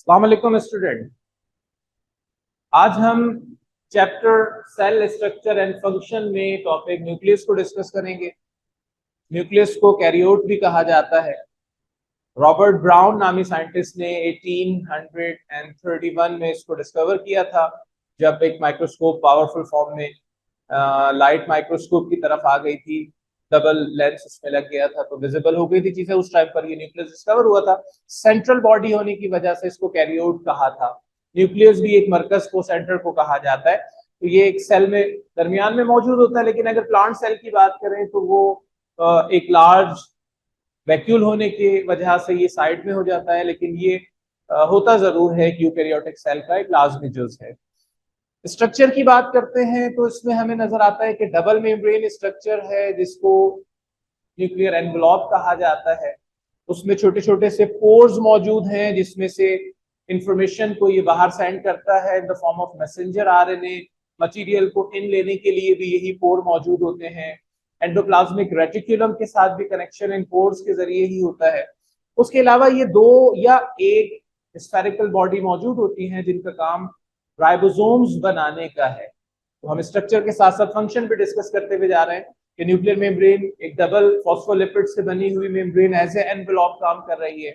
अस्सलाम वालेकुम स्टूडेंट। आज हम chapter cell structure and function में टॉपिक न्यूक्लियस को डिस्कस करेंगे। न्यूक्लियस को कैरियोट भी कहा जाता है। रॉबर्ट ब्राउन नामी साइंटिस्ट ने 1831 में इसको डिस्कवर किया था, जब एक माइक्रोस्कोप पावरफुल फॉर्म में लाइट माइक्रोस्कोप की तरफ आ गई थी। डबल लेंस उसमें लग गया था तो विजिबल हो गई थी चीजें। उस टाइम पर ये न्यूक्लियस डिस्कवर हुआ था। सेंट्रल बॉडी होने की वजह से इसको कैरियोट कहा था। न्यूक्लियस भी एक मरकज को, सेंटर को कहा जाता है। तो ये एक सेल में दरमियान में मौजूद होता है, लेकिन अगर प्लांट सेल की बात करें तो वो एक लार्ज वैक्यूल होने की वजह से ये साइड में हो जाता है, लेकिन ये होता जरूर है कि यूकैरियोटिक सेल का एक लाजमी जुज है। स्ट्रक्चर की बात करते हैं तो इसमें हमें नजर आता है कि डबल मेम्ब्रेन स्ट्रक्चर है, जिसको न्यूक्लियर एनवलप कहा जाता है। उसमें छोटे छोटे से पोर्स मौजूद हैं, जिसमें से इंफॉर्मेशन को ये बाहर सेंड करता है in the form of messenger RNA. Material को इन लेने के लिए भी यही पोर मौजूद होते हैं। एंडोप्लाज्मिक रेटिकुलम के साथ भी कनेक्शन इन पोर्स के जरिए ही होता है। उसके अलावा ये दो या एक स्फेरिकल बॉडी मौजूद होती हैं जिनका काम राइबोसोम्स बनाने का है। तो हम स्ट्रक्चर के साथ साथ फंक्शन भी डिस्कस करते हुए जा रहे हैं कि न्यूक्लियर मेम्ब्रेन एक डबल फॉस्फोलिपिड से बनी हुई मेम्ब्रेन एज ए एनवेलप काम कर रही है।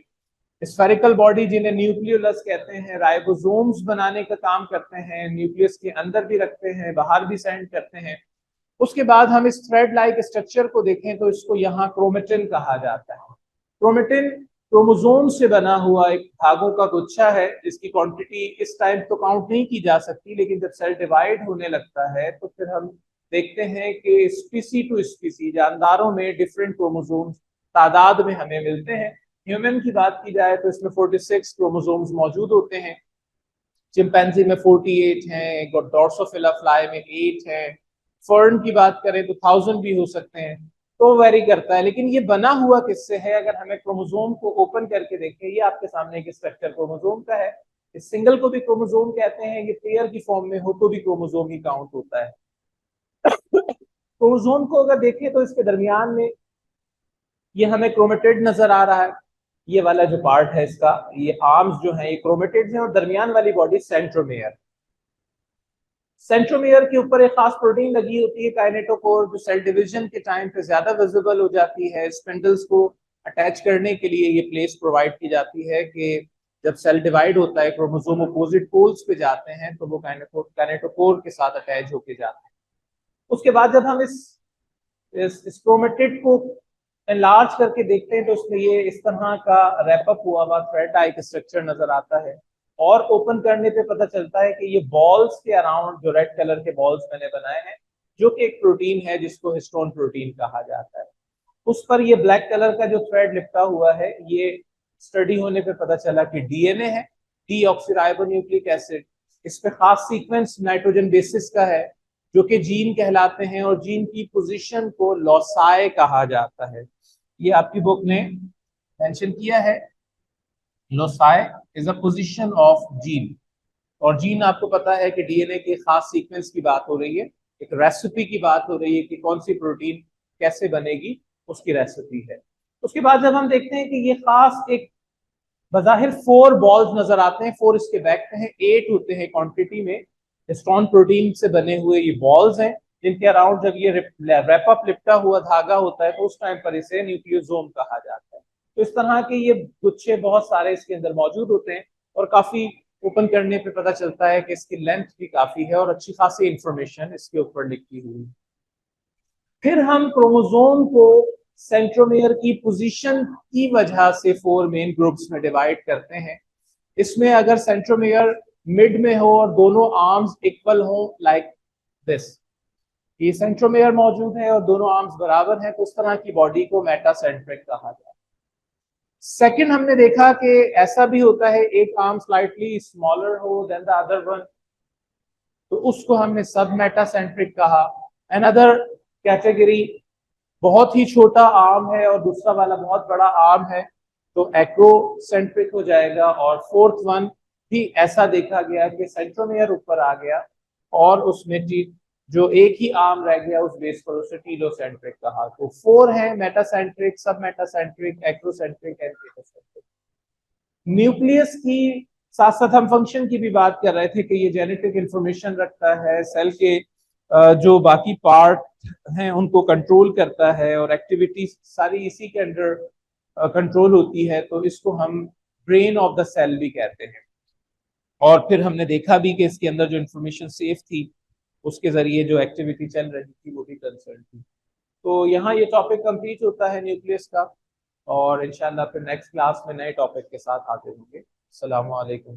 स्फेरिकल बॉडी जिन्हें न्यूक्लियोलस कहते हैं, राइबोसोम्स बनाने का काम करते हैं। न्यूक्लियस के अंदर भी रखते हैं, बाहर भी सेंड करते हैं। उसके बाद हम इस थ्रेड लाइक स्ट्रक्चर को देखें तो इसको यहाँ क्रोमेटिन कहा जाता है। क्रोमेटिन क्रोमोसोम से बना हुआ एक धागों का गुच्छा है, जिसकी क्वांटिटी इस टाइम तो काउंट नहीं की जा सकती, लेकिन जब सेल डिवाइड होने लगता है तो फिर हम देखते हैं कि स्पीसी टू स्पीसी जानदारों में डिफरेंट क्रोमोसोम्स तादाद में हमें मिलते हैं। ह्यूमन की बात की जाए तो इसमें 46 क्रोमोसोम्स मौजूद होते हैं। चिंपैंजी में 48 हैं, ड्रोसोफिला फ्लाई में 8 हैं। फर्न की बात करें तो 1000 भी हो सकते हैं। तो वेरी करता है, लेकिन ये बना हुआ किससे है? अगर हमें क्रोमोसोम को ओपन करके देखें, ये आपके सामने एक स्ट्रक्चर क्रोमोसोम का है। इस सिंगल को भी क्रोमोसोम कहते हैं। ये पेयर की फॉर्म में हो तो भी क्रोमोसोम ही काउंट होता है। क्रोमोसोम को अगर देखें तो इसके दरमियान में ये हमें क्रोमेटिड नजर आ रहा है। ये वाला जो पार्ट है इसका, ये आर्म्स जो है ये क्रोमेटिड है, और दरमियान वाली बॉडी सेंट्रोमेयर। सेंट्रोमेयर के ऊपर एक खास प्रोटीन लगी होती है, काइनेटोकोर, जो सेल डिवीजन के टाइम पे ज्यादा विजिबल हो जाती है। स्पिंडल्स को अटैच करने के लिए ये प्लेस प्रोवाइड की जाती है कि जब सेल डिवाइड होता है, क्रोमोसोम अपोजिट पोल्स पे जाते हैं, तो वो काइनेटोकोर के साथ अटैच होके जाते हैं। उसके बाद जब हम इस क्रोमेटिड को एनलार्ज करके देखते हैं तो उसमें ये इस तरह का रैपअप हुआ थ्रेड टाइप स्ट्रक्चर नजर आता है। और ओपन करने पे पता चलता है कि ये बॉल्स के अराउंड जो रेड कलर के बॉल्स मैंने बनाए हैं, जो कि एक प्रोटीन है जिसको हिस्टोन प्रोटीन कहा जाता है। उस पर ये ब्लैक कलर का जो थ्रेड लिपटा हुआ है, ये स्टडी होने पे पता चला कि डीएनए है, डीऑक्सीराइबोन्यूक्लिक एसिड। इस पे खास सीक्वेंस नाइट्रोजन बेसिस का है, जो कि जीन कहलाते हैं, और जीन की पोजीशन को लॉसाए कहा जाता है। ये आपकी बुक ने मेंशन किया है। Loci is a position of gene. और जीन आपको पता है कि डीएनए के खास सीक्वेंस की बात हो रही है, एक रेसिपी की बात हो रही है कि कौन सी प्रोटीन कैसे बनेगी, उसकी रेसिपी है। उसके बाद जब हम देखते हैं कि ये खास एक बज़ाहिर 4 बॉल्स नजर आते हैं, 4 इसके बैक पे हैं, 8 होते हैं क्वांटिटी में। हिस्टोन प्रोटीन से बने हुए ये बॉल्स हैं, जिनके अराउंड जब ये रैपअप लिपटा हुआ धागा होता है तो उस टाइम पर इसे न्यूक्लियोसोम कहा जाता है। तो इस तरह के ये गुच्छे बहुत सारे इसके अंदर मौजूद होते हैं, और काफी ओपन करने पे पता चलता है कि इसकी लेंथ भी काफी है और अच्छी खासी इंफॉर्मेशन इसके ऊपर लिखी हुई। फिर हम क्रोमोसोम को सेंट्रोमेयर की पोजीशन की वजह से 4 मेन ग्रुप्स में डिवाइड करते हैं। इसमें अगर सेंट्रोमेयर मिड में हो और दोनों आर्म्स इक्वल हो, लाइक दिस, ये सेंट्रोमेयर मौजूद है और दोनों आर्म्स बराबर हैं, तो इस तरह की बॉडी को मेटासेंट्रिक कहा जाता है। सेकंड, हमने देखा कि ऐसा भी होता है, एक आर्म स्लाइटली स्मॉलर हो देन द अदर वन, तो उसको हमने सब मेटासेंट्रिक कहा। अनदर कैटेगरी, बहुत ही छोटा आर्म है और दूसरा वाला बहुत बड़ा आर्म है, तो एक्रोसेंट्रिक हो जाएगा। और फोर्थ वन भी ऐसा देखा गया कि सेंट्रोमेयर ऊपर आ गया और उसमें जो एक ही आर्म रह गया उस बेस पर, उसे टीलोसेंट्रिक कहा। तो 4 है, मेटासेंट्रिक, सब metacentric, acrocentric and telocentric. Nucleus की साथ साथ हम फंक्शन की भी बात कर रहे थे कि ये जेनेटिक इंफॉर्मेशन रखता है, सेल के जो बाकी पार्ट हैं उनको कंट्रोल करता है और एक्टिविटी सारी इसी के अंडर कंट्रोल होती है, तो इसको हम ब्रेन ऑफ द सेल भी कहते हैं। और फिर हमने देखा भी कि इसके अंदर जो इंफॉर्मेशन सेफ थी उसके जरिए जो एक्टिविटी चल रही थी वो भी कंसर्न थी। तो यहाँ ये टॉपिक कंप्लीट होता है न्यूक्लियस का, और इंशाल्लाह फिर नेक्स्ट क्लास में नए टॉपिक के साथ हाजिर होंगे। अस्सलाम वालेकुम।